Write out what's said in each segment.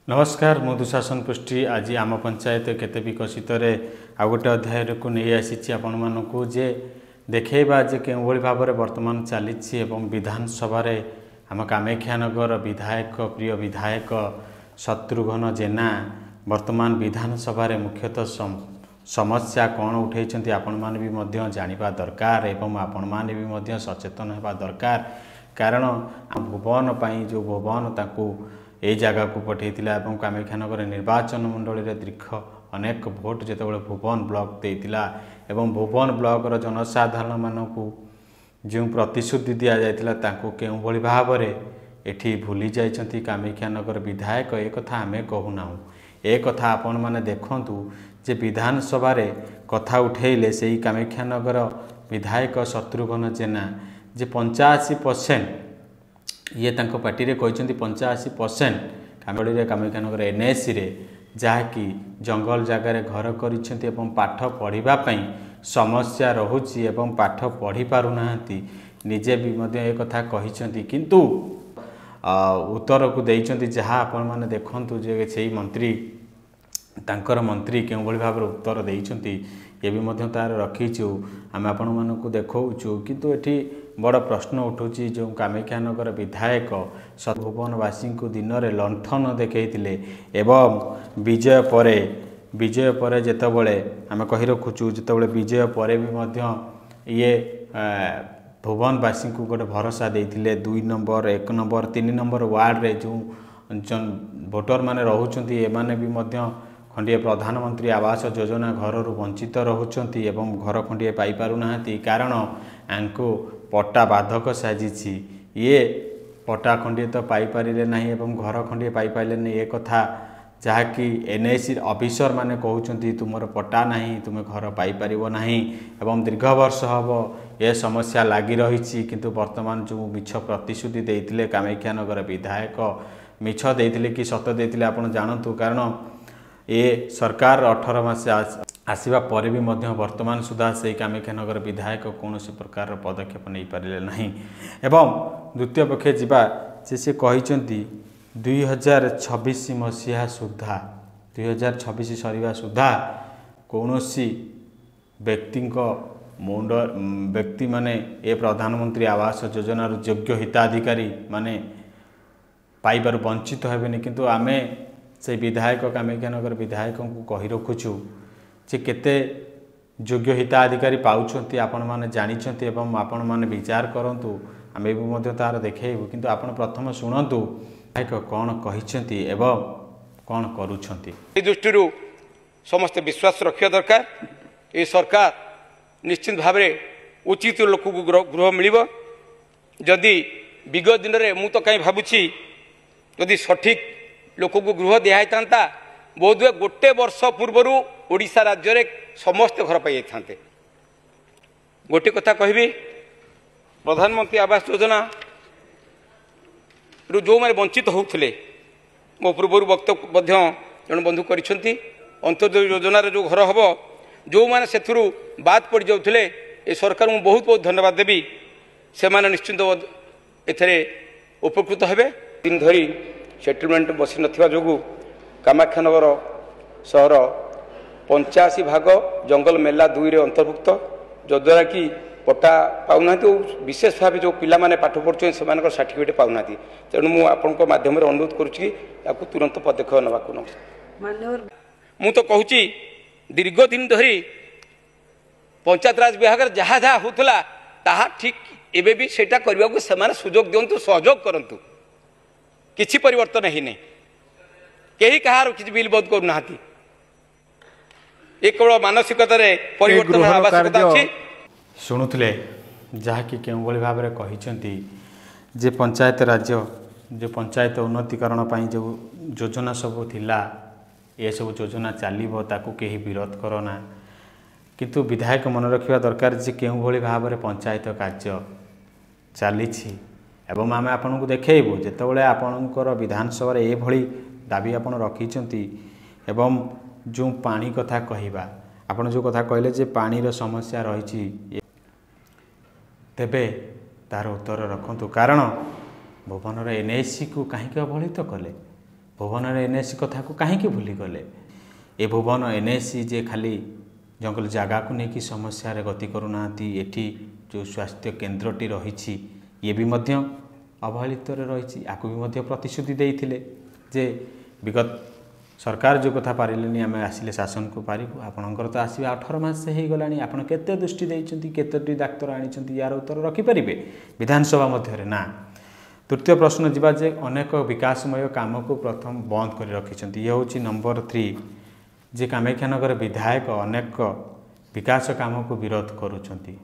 नमस्कार मु दुशासन पृष्टि आज आम पंचायत केते विकसित आ गोटे अध्याय को नहीं आसी आपण मानू जे देखा जे के भाव में वर्तमान चली विधानसभा आम कामाख्यानगर विधायक प्रिय विधायक शत्रुघ्न जेना वर्तमान विधानसभा मुख्यतः समस्या कौन उठे आपण मैंने भी जानिबा दरकार एवं आपण मैंने भी सचेतन होगा दरकार कारण भुवन जो भुवन ताकू ए जगह को पठेइतिला एवं कामाख्यानगर निर्वाचन मंडल रे दीर्घ अनेक भोट जेतेबेले भुवन ब्लॉक देइतिला एवं भुवन ब्लॉक रो जनसाधारण मानकू जो प्रतिश्रुति दि जाइतिला ताकू केउ भली भाव रे एठी भूली जाइछंती कामाख्यानगर विधायक ए कथा आमे कहूना ए कथा आपण माने देखंतु जे विधानसभा रे कथा उठेइले सेही कामाख्यानगर विधायक शत्रुघ्न जेना जे 85% ये तांको पार्टी रे कहते 85% कामड़ी कामाख्यानगर एनएसी रे जहाँकि जंगल जगार घर कर पाठ पढ़ापी समस्या रोची एवं पाठ पढ़ी पारना निजे भी ये कथा कहते किंतु उत्तर को देइछंती जहाँ आपण माने देखंतु जे सेही मंत्री तांकर मंत्री केउ भली भाव उत्तर देइछंती ये भी मध्य तार रखीचु आम आपण मानकू देखौचु किंतु एठी बड़ प्रश्न उठुची जो कामाख्यानगर विधायक भुवनवासी को दिन में लंठन देखते एवं विजय पर जितेबले आम कही रखुचु जितेबले विजय पर भी ये भुवनवासी को गोटे भरोसा देते 2 नंबर 1 नंबर 3 नंबर वार्ड रे जो भोटर माने रहउचंती एमाने भी मध्य खंडिए प्रधानमंत्री आवास योजना घर वंचित रहउचंती एवं घर खंडिए पाई पारुना कारण आंको पट्टा बाधक साजिछि ये पट्टा खंडिए तो पाई पारिले नहीं एवं घर खंडिए पाई पाइले नहीं ये कथा जहाँकि एनएसी ऑफिसर माने कहउचंती तुमर पट्टा नहीं तुम घर पाई पारिबो नहीं एवं दीर्घ वर्ष हबो ये समस्या लागी रही किंतु वर्तमान जो मिछ प्रतिश्रुति देइतिले कामाख्यानगर विधायक मिछ देइतिले कि सत देइतिले आपण जानतु कारण ये सरकार 18 मास आसवा पर भी मध्य वर्तमान सुधा से कामाख्यानगर विधायक कौन प्रकार पदक्षेप नहीं पारे ना एवं द्वितीय पक्षे जीवा से कहते 2026 मसीहा सुधा 2026 सरीवा सुधा कौन व्यक्ति मुंड व्यक्ति माने ए प्रधानमंत्री आवास योजना योग्य हिताधिकारी माने पाइबार वंचित हेबेनी किंतु आमे से विधायक कामाख्यानगर विधायक को कही रखुचु जे केते योग्य हिताधिकारी पाउछंती आपण माने जानिछंती एवं आपण माने विचार करंतु आमे भी मध्य तार देखेबु किंतु आपण प्रथम सुनंतु विधायक कोन कहिछंती एवं कोन करूछंती ए दृष्टि समस्त विश्वास रखिया दरकार ए सरकार निश्चित भाव में उचित लोक को गृह मिलिबो जदि विगत दिन रे मु तो कहीं भाबुछि जदि सठिक लोक को गृह दिहाइता बोध हुए गोटे वर्ष पूर्वर ओडिशा राज्य रे समस्त घर पाई जाते गोटे कथा कहबी प्रधानमंत्री आवास योजना जो मैंने वंचित होते मो पूर्वर वक्तव्य जन बंधु करिसेंती अंत्योदय योजना जो घर हम जो मैंने से बाद पड़ जाते ए सरकार मु बहुत बहुत धन्यवाद देवी से माने निश्चिंत एथरे उपकृत हेबे दिन धरी सेटलमेंट बसी नथिबा जोगु कामाख्यानगर सहर 85 भाग जंगल मेला 2 रे अंतर्भुक्त जद्वारा कि पट्टा पाऊना विशेष भाव जो पिला माने पाठ पढ़ुछन से सर्टिफिकेट पाऊना तेणु मु आपनको माध्यम रे अनुरोध करूछि कि तुरंत पदक्षेप नबाकु मु तो कहूछि दीर्घ दिन धरी पंचायत राज विभाग जहाँ जहाँ होतला ताहा ठीक एबे भी सेटा करबा को समान सुजोग दियंतु सहयोग करंतु किछि परिवर्तन ही नहीं कहीं कहार किछि बिल बंद करू नाहती एक केवल मानसिकता रे परिवर्तन आवश्यकता अछि शुणुथिले जहाँ कि केउ भली भाव रे कहिसंती जे पंचायत राज्य जो पंचायत उन्नतिकरण पई जो योजना सब थिला ये सब योजना चलिबो ताकू केही विरोध करना किंतु विधायक मन रखिबा दरकार जे केउ भली भाव रे पंचायत कार्य चलीछि एवं आम आपन को देखु जितेबाला आपणकर विधानसभा ये भली दाबी आपन रखी एवं जो पानी कथा कहवा आपन जो कथा कहले जे पानी रो समस्या रही तेबे तार उत्तर रखंतु कारण भुवन एनएसी को कहीं अवहेलित कले भुवन एनएसी कथा को कहीं भूली गले ए भुवन एनएसी जे खाली जंगल जगह को लेकिन समस्या रे गति करूना एठी जो स्वास्थ्य केन्द्रटी रही ये भी मध्य अवहेलित रही आपको भी मध्य प्रतिश्रुति देइथिले जे विगत सरकार जो कथा पारिलेनी आम आसिले शासन को पारिबु आपणकर तो आसवे 18 मास से हो गलानी आपण केते दृष्टि देइचंती केतोटी डाक्टर आनिचंती यार उत्तर रखि परिबे विधानसभा मध्य ना। तृतीय प्रश्न जिबा जे अनेक विकासमय काम को प्रथम बंद कर रखिचंती ये होची नंबर 3 जे कामाख्यानगर विधायक अनेक विकास काम को विरोध करुचंती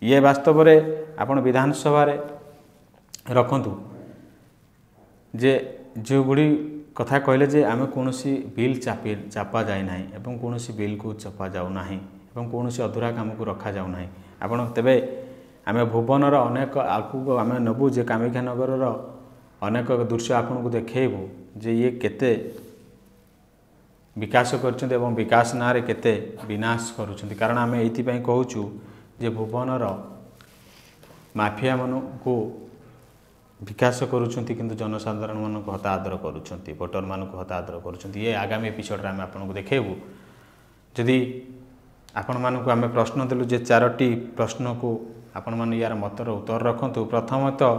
ये वास्तव रे आपण विधानसभा रे रखंतु जे जो गुड़ी कथा कहले जे आमे कोनोसी बिल चापा जाय नाही एवं कोनोसी बिल को चापा जाउ नाही एवं कोनोसी अधूरा काम को रखा जाउ नाही आपण तेबे आमे भुवनर अनेक आकु आमे नबु जे कामाख्यानगर रो अनेक दृश्य आपन को देखेबु जे ये केते विकास करछन्ते एवं विकास ना रे केते विनाश करूछन्ते कारण आमे एथि पई कहूछु जे भुवनर माफिया मन को विकास करुछन्ति किंतु जनसाधारण मान को हता आदर करुछन्ति वोटर मान को हता आदर करुछन्ति ये आगामी एपिसोड रे आमे आपन को देखेबु जदि आपण मान को आमे प्रश्न देलु जे 4टी प्रश्न को आपण मान यार मतर उत्तर रखंतु प्रथमतः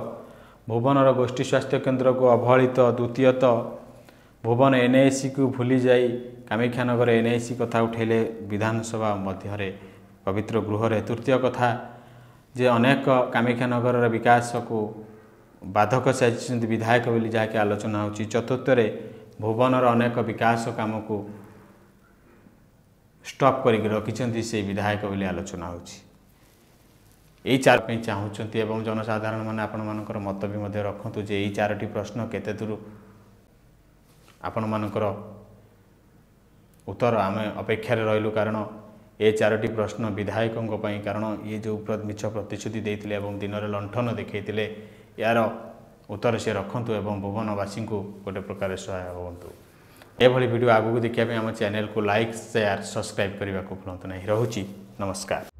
भुवनर गोष्ठी स्वास्थ्य केन्द्र को अवहेलित द्वितीयतः भुवन एनएसी को भूली जाई कामाख्यानगर एनएसी कथा उठेले विधानसभा मध्य पवित्र गृह रे तृतीय कथा जे अनेक कामाख्यानगर विकास को बाधक साजिଛନ୍ତି विधायक बोली जहाँकि आलोचना होची चतुर्थ रे भुवनर अनेक विकास काम को स्टॉप करके रखिଛନ୍ତି से विधायक बोली आलोचना होची यही 4 पे चाहूचंती एवं जनसाधारण माने आपण मानकर मत भी मध्य रखंतु जे यही 4टी प्रश्न केते दूर आपण मानकर उत्तर आमे अपेक्षा रे रहिलु कारण ये 4टी प्रश्न विधायकों पई कारण ये जो मिछ प्रतिश्रुति देइथिले एवं दिन रे लंठन देखैथिले यार उत्तर से रखंतु एवं भुवनवासी को गोटे प्रकार सहाय होंतु एभली वीडियो आगु देखिया पे हम चैनल को लाइक शेयर सब्सक्राइब करने को भूलंतु नहीं। रहुची नमस्कार।